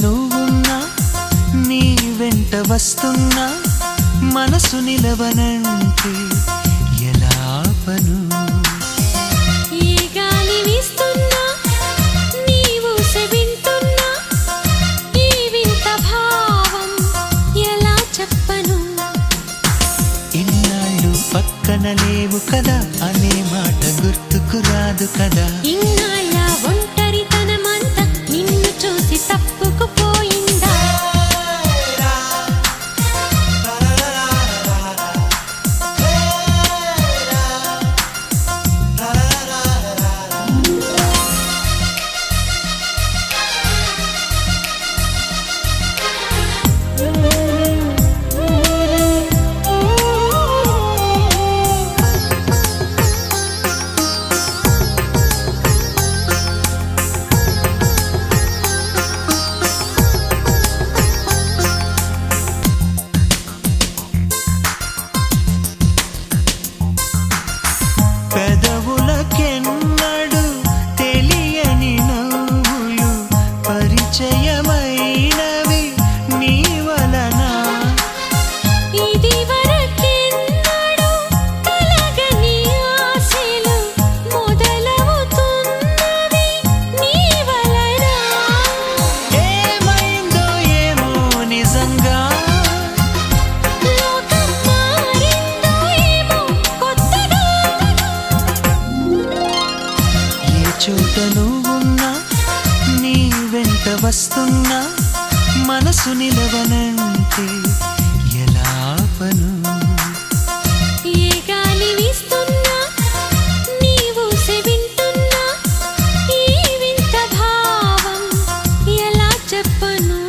నువ్వున్నా నీ వెంట వస్తున్నా మనసు నిలవనంటే ఎలా ఆపను ఏ గాలి వీస్తున్నా నీవు వింటున్నా ఈ వింత భావం ఎలా చెప్పను ఇన్నాళ్ళు పక్కన లేవు కదా అనే మాట గుర్తుకు రాదు కదా ఇన్నాళ్ళ ఒంటరితనమంతా నిన్ను చూసి తప్పుకుపోయిందా పెదవులకెన్నడు తెలియని నవ్వులు పరిచయమైనవి నీ వలన ఇది వరకెన్నడూ కలగని ఆశలు మొదలవుతున్నవి నీ వలన ఏమైందో ఏమో నిజంగా లోకం మారిందో ఏమో కొత్తగా ఏ చోట నువ్వున్నా నీ వెంట వస్తున్నా మనసు నిలవనంటే ఎలా ఆపను ఏ గాలి వీస్తున్నా నీవు వింటున్నా ఈ వింత భావం ఎలా చెప్పను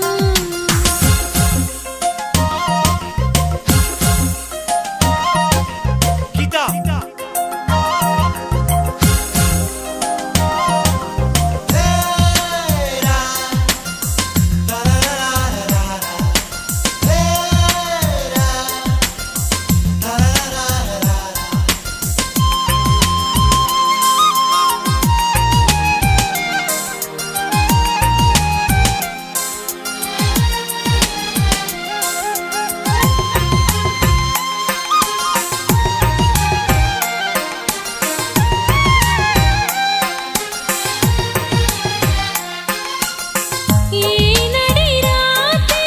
ఈ నడి రాత్రి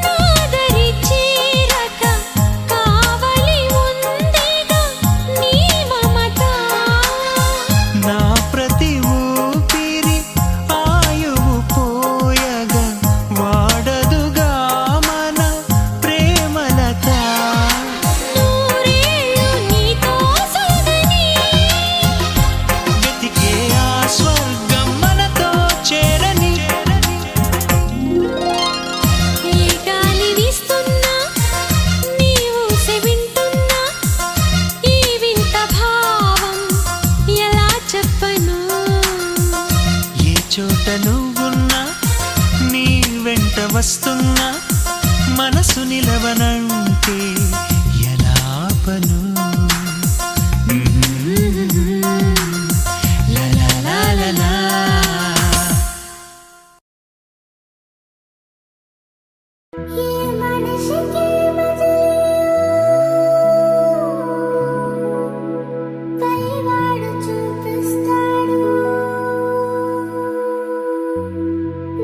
నాదరి చీరక కావలి ఉందిగా నీ మమత నా ప్రతి ఊపిరి ఆయువు పోయగా వాడదుగా మన ప్రేమలత నూరేళ్ళు నీతో సాగని వెతికే ఆ స్వర్గం మనతో చేరని ఏ గాలి వీస్తున్నా నీవు వింటున్నా ఈ వింత భావం ఎలా చెప్పను ఏ చోట నువ్వున్నా నీ వెంట వస్తున్నా మనసు నిలవనంటే ఎలా ఆపను లా లా లా లా లా. ఈ మనిషికి పైవాడు చూపిస్తాడు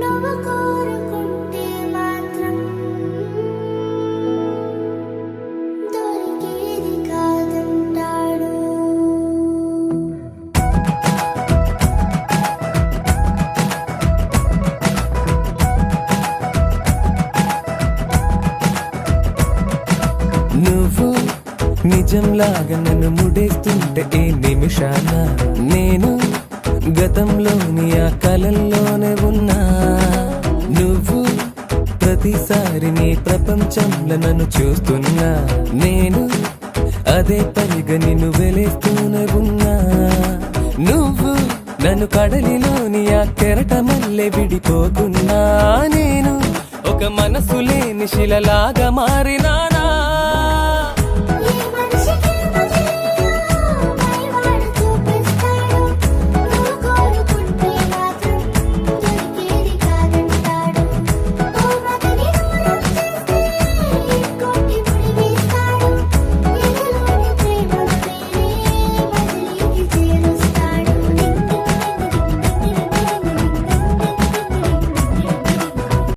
నువ్వు కోరుకుంటే మాత్రం దొరికేది కాదంటాడు నువ్వు నిజంలాగా నన్ను ముడేస్తుంటే ఈ నిమిషాన నేను గతంలోని ఆ కలల్లోనే ఉన్నా నువ్వు ప్రతిసారి నీ ప్రపంచంలో నన్ను చూస్తున్నా నేను అదే పనిగా నిన్ను వెలేస్తూనే ఉన్నా నువ్వు నన్ను కడలిలోని ఆ కెరటమల్లె విడిపోకున్నా నేను ఒక మనసు లేని శిలలాగా మారినా